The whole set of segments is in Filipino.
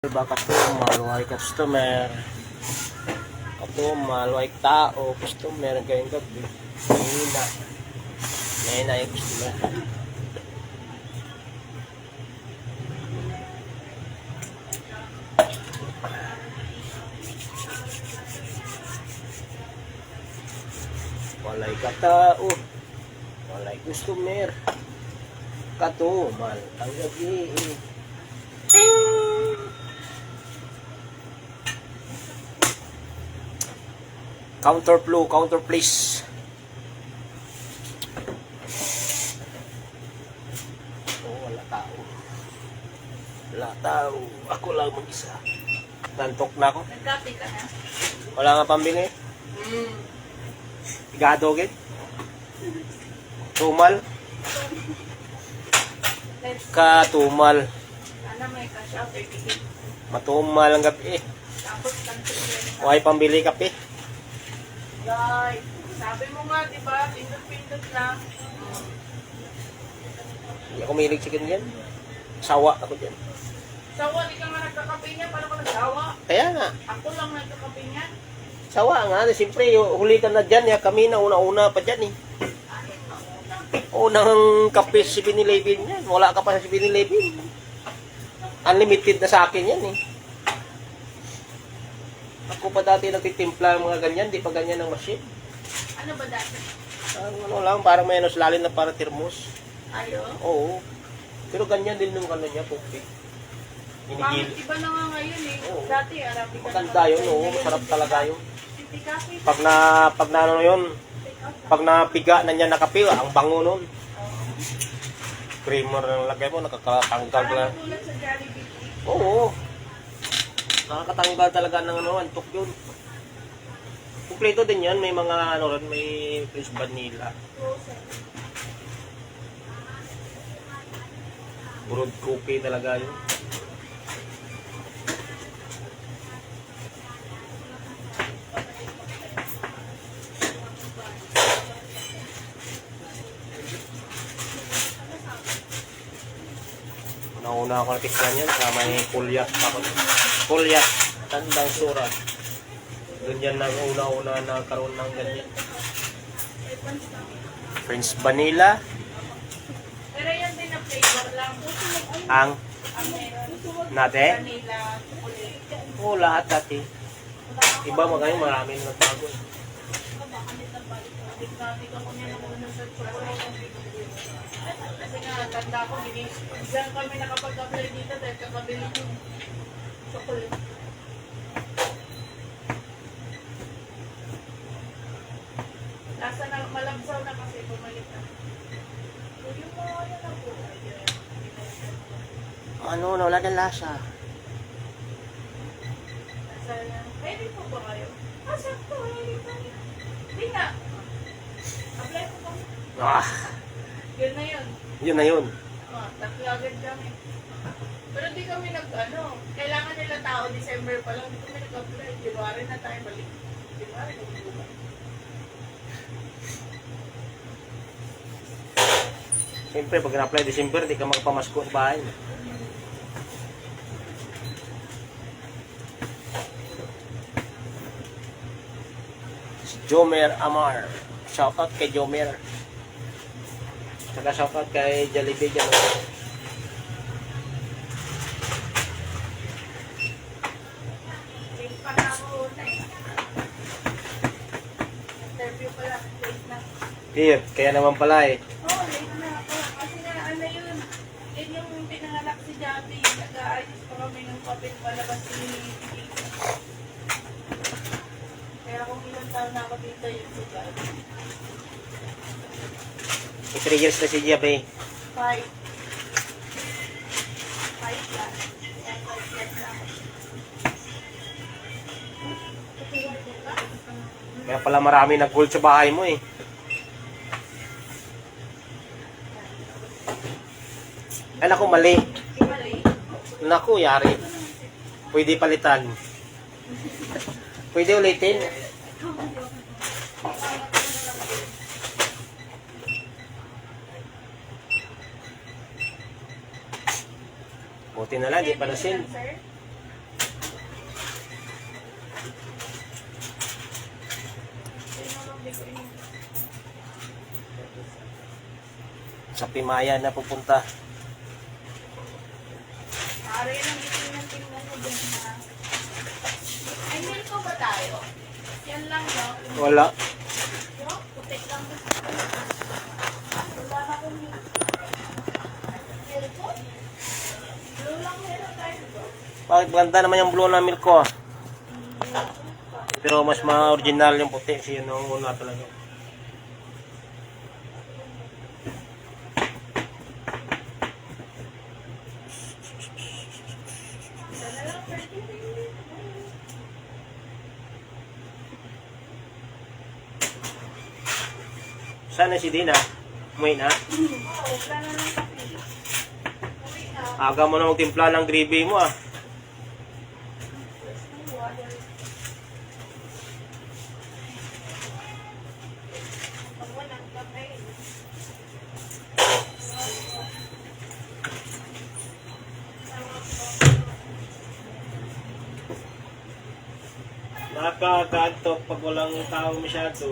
Baka to maluhay customer, kato maluhay tao, customer kayong gabi. Mahina yung customer. Walay katao, walay customer, kato mal ang gabi. Counter flow, counter please. Oh, wala tao. Wala tao. Ako lang mag-isa. Nantok na ako. Nagkape ka na? Wala nga pambili. Igadogin. Tumal. Katumal. Ano may cash out or ticket? Matumal ang gabi. Tapos cancel. Huwag pambili kape. Guys, sabi mo nga, di ba? Pindot-pindot lang. Hindi ako mahilig chicken dyan. Sawa ako dyan. Sawa, di ka nga nagkakape niya. Paano ka nagsawa? Kaya nga. Ako lang nagkakape niya. Sawa nga. Siyempre, huli ka na dyan. Ya, kami na una-una pa dyan eh. Unang kape si 7-Eleven yan. Wala ka pa sa 7-Eleven. Unlimited na sa akin yan eh. Ako pa dati nagtitimpla ng mga ganyan. Di pa ganyan ang machine. Ano ba dati? Ano lang, parang may lalin na para termos. Ayo? Oo. Pero ganyan din nung ano niya, pupi. Pangit Hinigil. iba na nga ngayon eh. Oo. Dati, Arabica. Maganda yun, oo. Masarap talaga yun. Titi-kape. Pag na ano yun, pag napiga na niya na kape, ang bango nun. Creamer ng lagay mo, nakakatanggal Parang lang. tulad sa Jollibee. Oo. Nakakatanggal talaga ng ano, antok yun. Kumpleto din yan, may mga ano rin, may French vanilla. Frozen. Brewed coffee talaga yun. Nauna ako natikman yan sa may kulyat ako. Kulyat, Tandang Sura. Doon yan ang una-una nagkaroon ng ganyan. French vanilla. Pero yan din na flavor lang. Ang Ang meron. nate. Vanilla, chocolate. Oo, lahat dati. Iba mo ngayon, marami na nagbago. Dati ko niya nakuha sa chocolate. Kasi nga, tanda ko, diyan kami nakapag-apply dito dahil kakabili ng chocolate. Lasa na, malabsaw na kasi bumalik na. Yung mga ano na po. Ano, wala ng lasa. Lasa na. Pwede po ba kayo? Sakto, hindi nga. Apply ko kami. Ah, Yun na yun. yun na yun. Tatlo agad kami. Pero di kami nag-ano, kailangan nila tao December pa lang, di kami nag-apply. January na tayo balik. January na buka. Siyempre, pag na-apply December, di ka magpamasko sa bahay. Si Jomer Amar. Shoutout kay Jomer. Saka shoutout kay Jollibee dyan. Late pa na ako na eh. Interview pa lang, late na. Here, kaya naman pala eh. Oo, late na ako. Kasi nga, ano yun, yun yung pinanganak si Javi. Nag-aayos pa kami ng papel palabas ni Tito. Kaya kung ilang taon na ako dito yun si Javi. 3 years na si Jabe. 5. 5 plus. Yan, 5 plus na ako. Kaya pala marami nag-gold sa bahay mo eh. Ay naku, mali. Mali. Naku, yari. Pwede palitan. Pwede ulitin. Buti na lang, di pa na-send. Sir? Sa Pimaya na pupunta. Para yun ang gusto ng tingnan mo dun ha. Ay, milko ba tayo? Yan lang yun. Wala. Yo, putik lang gusto ko. Wala na kong milko. Milko? Blue lang meron tayo bro. Bakit ganda naman yung blue na milk ko ah. Pero mas ma-original yung puti. Siya yung una talaga. Sana si Dina. Umuwi na. Oo, wala na lang kape. Uwi na. Aga mo na magtimpla ng gravy mo ah. Pag walang kape. Nakakaantok pag walang tao masyado.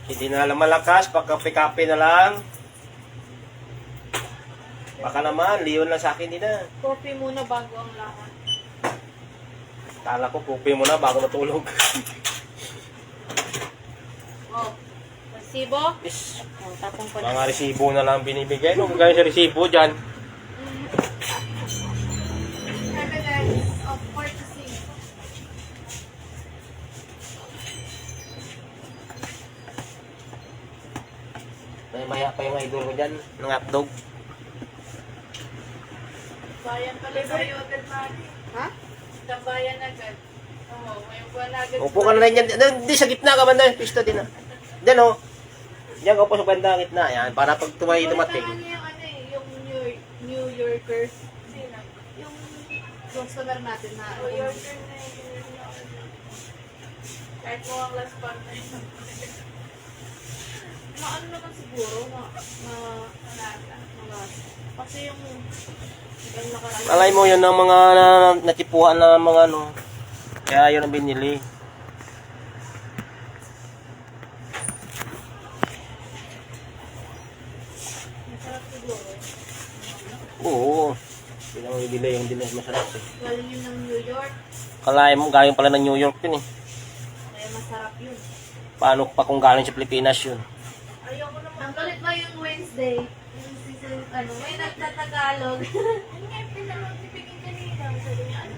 Hindi na lang malakas, pagkape-kape na lang. Baka naman, Leon lang sa akin din na. Coffee muna bago ang lahat. Kala ko, kupi mo na bago natulog. Oh, resibo? Is, Oh, tapong ko na. mga resibo na lang binibigay. Ano kaya sa resibo dyan? Evidence of purchasing. May maya pa yung idol ko dyan, ng hotdog. Bayan pala tayo agad, Mari. Ha? Tambayan agad. Oo, may buwan agad. Upo ka na rin dyan. Hindi, sa gitna ka banda. Pisto din ah. Dyan oh. Diyan ka upo sa banda gitna. Yan, para pag dumating. Yung ano eh, yung New Yorkers. Sino? Yung customer natin na. New Yorker na yun. Kahit mo ang last part na yun. Ano naman siguro, kasi yung nakaraan. Alay mo yun ng mga natipuan na mga ano. Kaya yun ang binili. Masarap siguro. Oo. Hindi na mabibili yung dinas masarap eh. Galing yun ng New York, Kalahin mo, galing pala ng New York yun eh. kaya masarap yun. Paano pa kung galing sa Pilipinas yun? Ayoko naman. Ang kulit ba yung Wednesday? Yung season, ano, may nagtatagalog. Ano nga yung pinag-notification kanina? Sabi niya, ano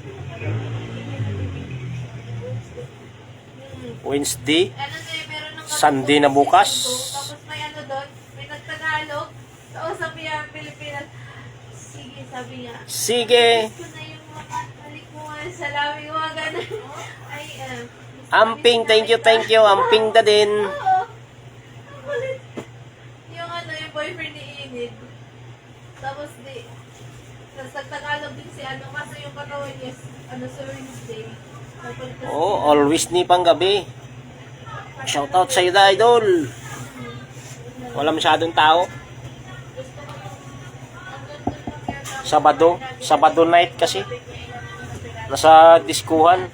Wednesday? Ano na yun, meron ng Sunday na bukas? Tapos may ano doon, may nagtagalog. Tapos sabi niya, Pilipinas. Sige, sabi niya. Sige. Gusto na yung mga talikuan sa labi, mga ganun. Ay, Amping, thank you. Amping da din. Oo. Ang kulit. Yung ano, yung boyfriend ni Enid. Tapos sa Tagalog din si ano, kaso yung katawan niya, ano, sa Wednesday. Oh, always ni panggabi. Shoutout sa iyo, idol. Wala masyadong tao. Sabado night kasi. Nasa diskuhan.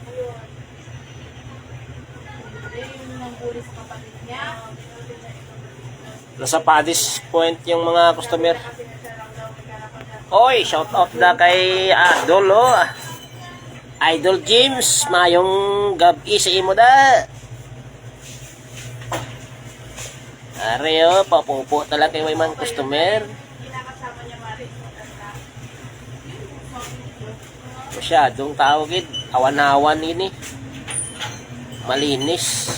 Nasa Paddy's Point yung mga customer. Oy, shoutout na kay Idol, oh. Idol James, mayong gabi sa imo da. Are, oh, papupo talaga kay may mga customer. Masyadong tawagid, awan-awan ini. Malinis.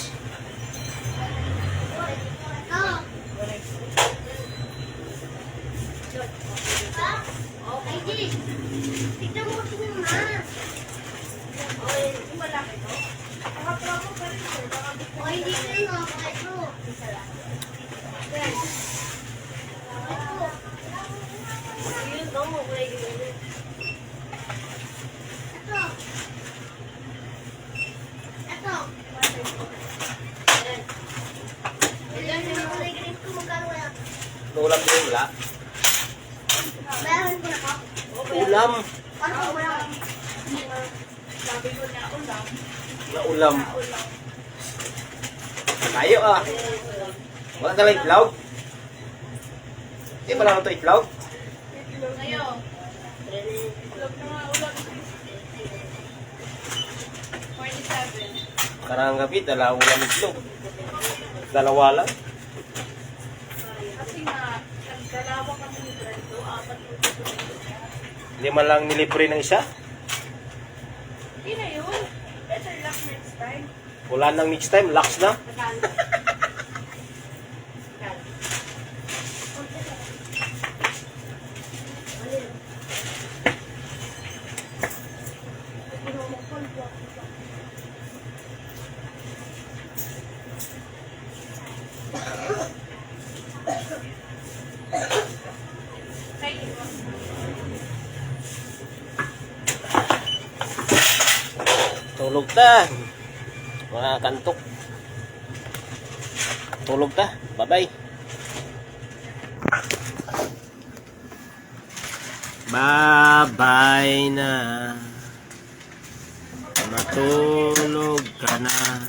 Ulam din wala. Ulam. Ano ba yan? Sabi ko na ulam. Na ulam. Na ulam. Tayo ah. Wala talaga itlog? Hindi pala ito itlog? Itlog na yun. Itlog na nga ulam. 47. Karang gabi, dalawang ulam itlog. Dalawa lang. Kasi nga, nagdalawa kami ni Brendo, 4 po. Hindi man lang nilibre ng isa. Hindi na yun. Better luck next time. Wala nang next time, lax na. Tulog ta. Mga kantok. Tulog ta. Bye-bye. Bye-bye na. Matulog ka na.